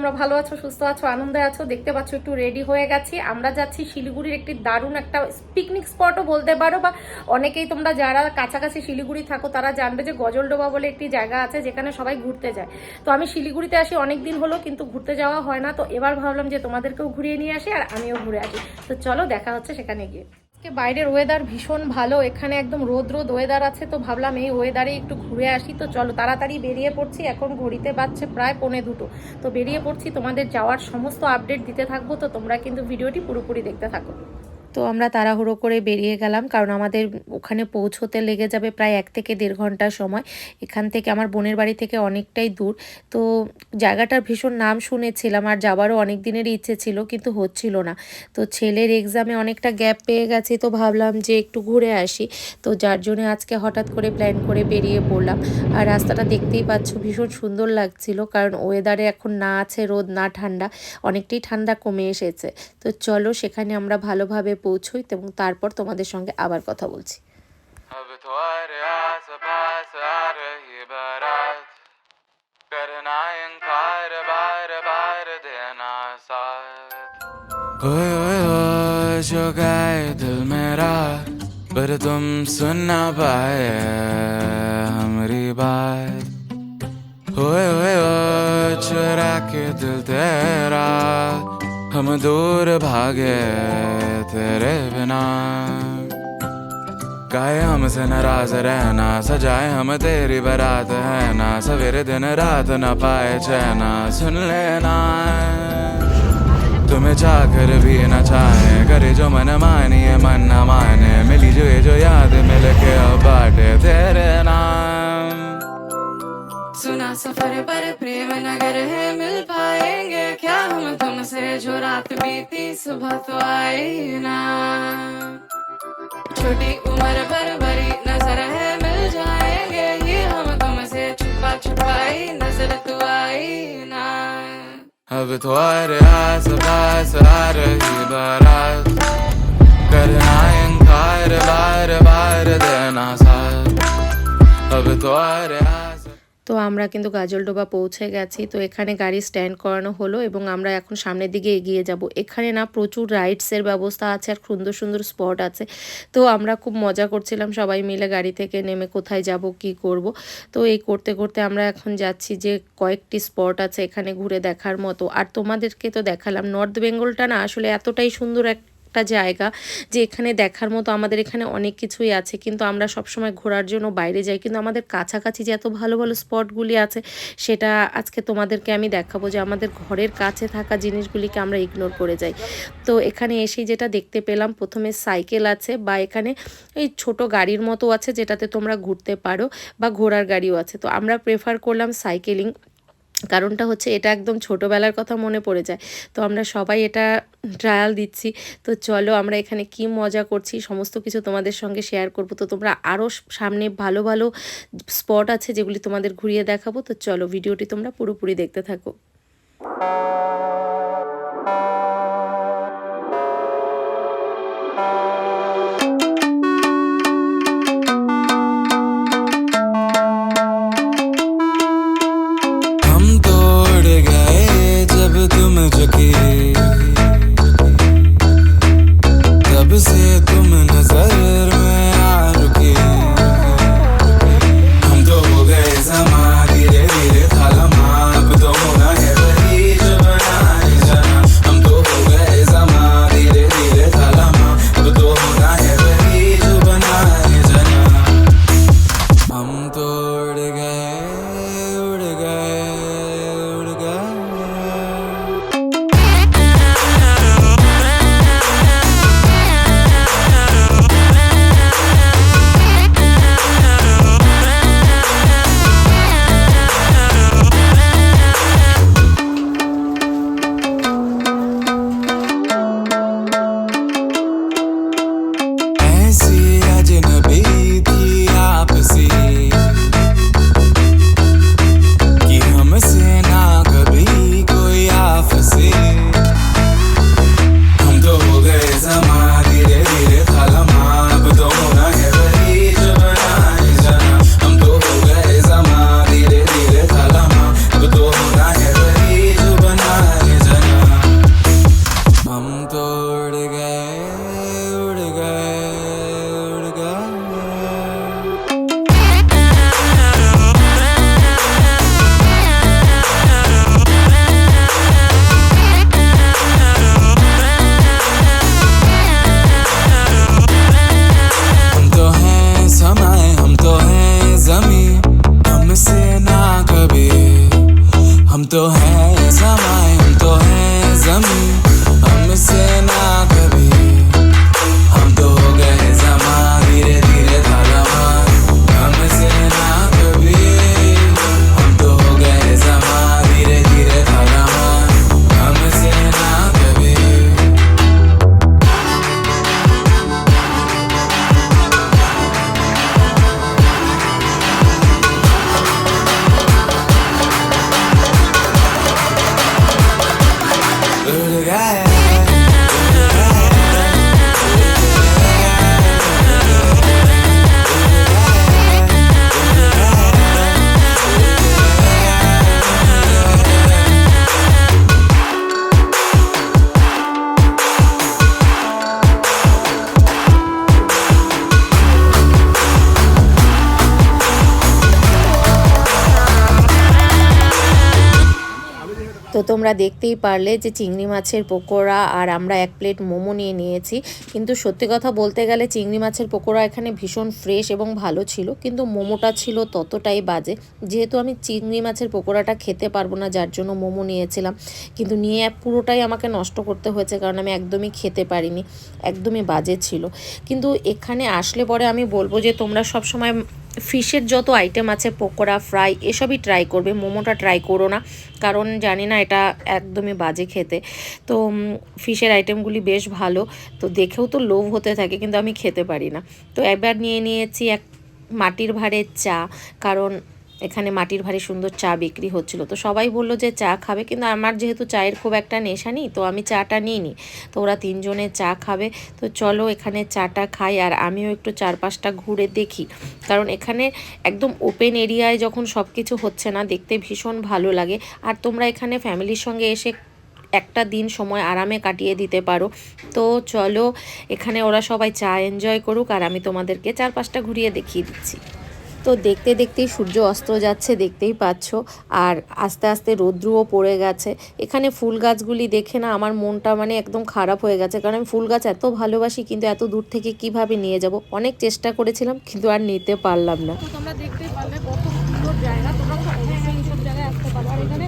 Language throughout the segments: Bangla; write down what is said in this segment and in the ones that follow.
তোমরা ভালো আছো, সুস্থ আছো, আনন্দে আছো। দেখতে পাচ্ছ একটু রেডি হয়ে গেছি। আমরা যাচ্ছি শিলিগুড়ির একটি দারুণ একটা পিকনিক স্পটও বলতে পারো, বা অনেকেই তোমরা যারা কাছাকাছি শিলিগুড়ি থাকো তারা জানবে যে গজলডোবা বলে একটি জায়গা আছে যেখানে সবাই ঘুরতে যায়। তো আমি শিলিগুড়িতে আসি অনেক দিন হলো, কিন্তু ঘুরতে যাওয়া হয় না। তো এবার ভাবলাম যে তোমাদেরকেও ঘুরিয়ে নিয়ে আসি আর আমিও ঘুরে আসি। তো চলো দেখা হচ্ছে সেখানে গিয়ে। আজকে বাইরের ওয়েদার ভীষণ ভালো, এখানে একদম রোদ ওয়েদার আছে। তো ভাবলাম এই ওয়েদারে একটু ঘুরে আসি। তো চলো তাড়াতাড়ি বেরিয়ে পড়ছি। এখন ঘড়িতে বাজছে প্রায় 1:45। তো বেরিয়ে পড়ছি, তোমাদের যাওয়ার সমস্ত আপডেট দিতে থাকবো। তো তোমরা কিন্তু ভিডিওটি পুরোপুরি দেখতে থাকো। তো আমরা তাড়াহুড়ো করে বেরিয়ে গেলাম, কারণ আমাদের ওখানে পৌঁছতে লেগে যাবে প্রায় 1 থেকে 1.5 ঘন্টা সময়। এখান থেকে আমার বোনের বাড়ি থেকে অনেকটাই দূর। তো জায়গাটার ভীষণ নাম শুনেছিলাম আর যাবারও অনেক দিনেরই ইচ্ছে ছিল, কিন্তু হচ্ছিল না। তো ছেলের এক্সামে অনেকটা গ্যাপ পেয়ে গেছে, তো ভাবলাম যে একটু ঘুরে আসি। তো যার জন্য আজকে হঠাৎ করে প্ল্যান করে বেরিয়ে পড়লাম। আর রাস্তাটা দেখতেই পাচ্ছ ভীষণ সুন্দর লাগছিল, কারণ ওয়েদারে এখন না আছে রোদ না ঠান্ডা, অনেকটাই ঠান্ডা কমে এসেছে। তো চলো সেখানে আমরা ভালোভাবে পৌঁছই এবং তারপর তোমাদের সঙ্গে আবার কথা বলছি। जो गए दिल मेरा पर तुम सुन ना पाए हमारी बात। ओए चुरा के दिल तेरा हम दूर भागे तेरे बिना। गाए हमसे नाराज रहना, सजाए हम तेरी बारात है ना। सवेरे दिन रात न पाए चैना, सुन लेना तुम्हें चाहकर भी न चाहे, करे जो मन मानिए मन न माने। मिली जो याद मिल के अब बाटे तेरे नाम। सुना सफर पर प्रेम नगर है, मिल पाएंगे क्या हम तुमसे। जो रात बीती सुबह तो आई ना। छोटी उम्र पर बड़ी नजर है, मिल जाएंगे ये हम तुमसे। छुपा छुपाई नजर तू आई ना। अब तो आस पास आ रही बारात, करना इनकार बार बार देना साथ। अब तो তো আমরা কিন্তু গাজলডোবা পৌঁছে গেছি। তো এখানে গাড়ি স্ট্যান্ড করানো হলো এবং আমরা এখন সামনের দিকে এগিয়ে যাব। এখানে না প্রচুর রাইডসের ব্যবস্থা আছে আর সুন্দর সুন্দর স্পট আছে। তো আমরা খুব মজা করছিলাম সবাই মিলে গাড়ি থেকে নেমে কোথায় যাব কি করব। তো এই করতে করতে আমরা এখন যাচ্ছি যে কয়েকটি স্পট আছে এখানে ঘুরে দেখার মতো। আর তোমাদেরকে তো দেখালাম নর্থ বেঙ্গলটা না আসলে এতটাই সুন্দর একটা জায়গা যে এখানে দেখার মতো আমাদের এখানে অনেক কিছুই আছে, কিন্তু আমরা সবসময় ঘোরার জন্য বাইরে যাই। কিন্তু আমাদের কাছাকাছি যে এত ভালো ভালো স্পটগুলি আছে সেটা আজকে তোমাদেরকে আমি দেখাবো, যে আমাদের ঘরের কাছে থাকা জিনিসগুলিকে আমরা ইগনোর করে যাই। তো এখানে এসেই যেটা দেখতে পেলাম, প্রথমে সাইকেল আছে বা এখানে এই ছোট গাড়ির মতো আছে যেটাতে তোমরা ঘুরতে পারো, বা ঘোড়ার গাড়িও আছে। তো আমরা প্রেফার করলাম সাইকেলিং, কারণটা হচ্ছে এটা একদম ছোটোবেলার কথা মনে পড়ে যায়। তো আমরা সবাই এটা ট্রায়াল দিচ্ছি। তো চলো আমরা এখানে কি মজা করছি সমস্ত কিছু তোমাদের সঙ্গে শেয়ার করব। তো তোমরা আরও সামনে ভালো ভালো স্পট আছে যেগুলি তোমাদের ঘুরিয়ে দেখাবো। তো চলো ভিডিওটি তোমরা পুরোপুরি দেখতে থাকো। तुम झुकी तब से तुम नजर में आ रुकी। हम तो हो गए समा धीरे धीरे थालमा। अब तो होना है वही जो बनाए जाना। हम तो हो गए समा धीरे धीरे थालमा। अब तो তো তোমরা দেখতেই পারলে যে চিংড়ি মাছের পকোড়া আর আমরা 1 প্লেট মোমো নিয়ে নিয়েছি। কিন্তু সত্যি কথা বলতে গেলে চিংড়ি মাছের পকোড়া এখানে ভীষণ ফ্রেশ এবং ভালো ছিল, কিন্তু মোমোটা ছিল ততটাই বাজে। যেহেতু আমি চিংড়ি মাছের পকোড়াটা খেতে পারবো না, যার জন্য মোমো নিয়েছিলাম, কিন্তু নিয়ে পুরোটাই আমাকে নষ্ট করতে হয়েছে, কারণ আমি একদমই খেতে পারিনি, একদমই বাজে ছিল। কিন্তু এখানে আসলে পরে আমি বলবো যে তোমরা সব সময় ফিশের যত আইটেম আছে, পকোড়া, ফ্রাই, এসবই ট্রাই করবে, মোমোটা ট্রাই করো না, কারণ জানি না এটা একদমই বাজে খেতে। তো ফিশের আইটেমগুলি বেশ ভালো, তো দেখেও তো লোভ হতে থাকে, কিন্তু আমি খেতে পারি না। তো এবার নিয়ে নিয়েছি এক মাটির ভাঁড়ের চা, কারণ এখানে মাটির ভাঁড়ে সুন্দর চা বিক্রি হচ্ছিল। তো সবাই বললো যে চা খাবে, কিন্তু আমার যেহেতু চায়ের খুব একটা নেশা নেই, তো আমি চাটা নিইনি। তো ওরা 3 জনে চা খাবে, তো চলো এখানে চাটা খাই, আর আমিও একটু চারপাশটা ঘুরে দেখি, কারণ এখানে একদম ওপেন এরিয়ায় যখন সব কিছু হচ্ছে না, দেখতে ভীষণ ভালো লাগে। আর তোমরা এখানে ফ্যামিলির সঙ্গে এসে একটা দিন সময় আরামে কাটিয়ে দিতে পারো। তো চলো এখানে ওরা সবাই চা এনজয় করুক, আর আমি তোমাদেরকে চারপাশটা ঘুরিয়ে দেখিয়ে দিচ্ছি। তো দেখতে দেখতেই সূর্য অস্ত যাচ্ছে, দেখতেই পাচ্ছ, আর আস্তে আস্তে রৌদ্রও পড়ে গেছে। এখানে ফুল গাছগুলি দেখে না আমার মনটা মানে একদম খারাপ হয়ে গেছে, কারণ আমি ফুল গাছ এত ভালোবাসি, কিন্তু এত দূর থেকে কিভাবে নিয়ে যাব। অনেক চেষ্টা করেছিলাম, কিন্তু আর নিতে পারলাম না। তোমরা দেখতে পারলে কত সুন্দর জায়গা, তোমরা এইসব জায়গায় আসতে পারো। আর এখানে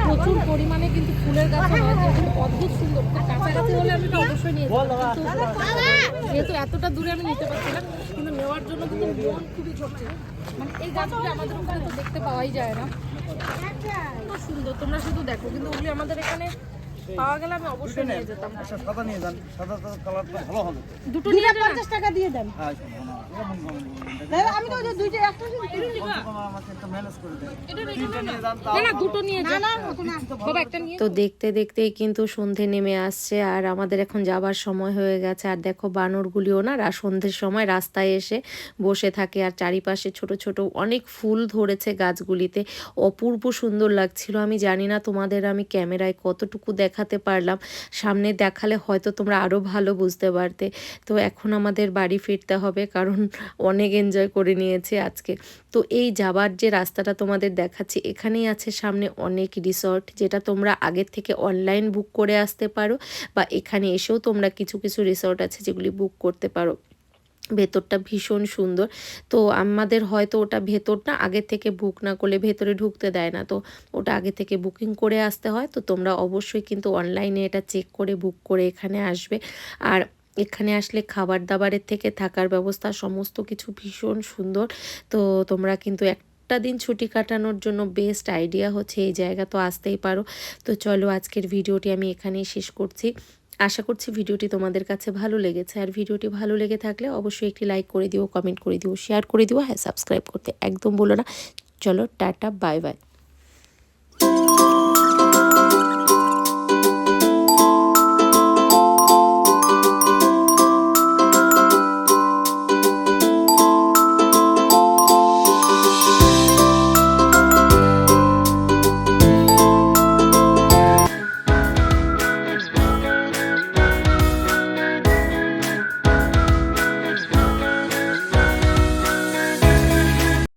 প্রচুর পরিমাণে কিন্তু ফুলের গাছ রয়েছে, কিন্তু অদ্ভুত সুন্দর। কাছাকাছি হলে আমি অবশ্যই নিয়ে যেতাম, যেহেতু এতটা দূরে আমি নিতে পারছি না, কিন্তু নেওয়ার জন্য কিন্তু মন খুবই ঝরছে। মানে এই গাছগুলি আমাদের ওখানে তো দেখতে পাওয়াই যায় না, খুব সুন্দর। তোমরা শুধু দেখো, কিন্তু ওগুলি আমাদের এখানে পাওয়া গেলে আমি অবশ্যই নিয়ে যেতাম। সাদা নিয়ে যান, সাদা তো কালারটা ভালো হবে। দুটো নিয়ে 50 টাকা দিয়ে দেন। হ্যাঁ, আমি তো ওই দুইটা একটা আমাকে একটা ম্যানেজ করে দেন। না দুটো নিয়ে যা, বাবা একটা নিয়ে। তো দেখতে দেখতেই কিন্তু সন্ধে নেমে আসছে, আর আমাদের এখন যাবার সময় হয়ে গেছে। আর দেখো বানরগুলিও না সন্ধ্যের সময় রাস্তায় এসে বসে থাকে, আর চারিপাশে ছোট ছোট অনেক ফুল ধরেছে গাছগুলিতে, অপূর্ব সুন্দর লাগছিল। আমি জানি না তোমাদের আমি ক্যামেরায় কতটুকু দেখাতে পারলাম, সামনে দেখালে হয়তো তোমরা আরও ভালো বুঝতে পারতে। তো এখন আমাদের বাড়ি ফিরতে হবে, কারণ অনেক এনজয় করে নিয়েছি আজকে। তো এই যাবার যে রাস্তাটা তোমাদের দেখাচ্ছি, এখানেই আছে সামনে অনেক রিসর্ট, যেটা তোমরা আগের থেকে অনলাইন বুক করে আসতে পারো, বা এখানে এসেও তোমরা কিছু কিছু রিসর্ট আছে যেগুলি বুক করতে পারো। ভেতরটা ভীষণ সুন্দর। তো আমাদের হয়তো ওটা ভেতরটা আগে থেকে বুক না করলে ভেতরে ঢুকতে দেয় না, তো ওটা আগে থেকে বুকিং করে আসতে হয়। তো তোমরা অবশ্যই কিন্তু অনলাইনে এটা চেক করে বুক করে এখানে আসবে। আর এখানে আসলে খাবার দাবারের থেকে থাকার ব্যবস্থা সমস্ত কিছু ভীষণ সুন্দর। তো তোমরা কিন্তু একটা দিন ছুটি কাটানোর জন্য বেস্ট আইডিয়া হচ্ছে এই জায়গা, তো আসতেই পারো। তো চলো আজকের ভিডিওটি আমি এখানেই শেষ করছি। আশা করছি ভিডিওটি তোমাদের কাছে ভালো লেগেছে, আর ভিডিওটি ভালো লেগে থাকলে অবশ্যই একটি লাইক করে দিও, কমেন্ট করে দিও, শেয়ার করে দিও, হ্যাঁ সাবস্ক্রাইব করতে একদম বলো না। চলো টাটা, বাই বাই।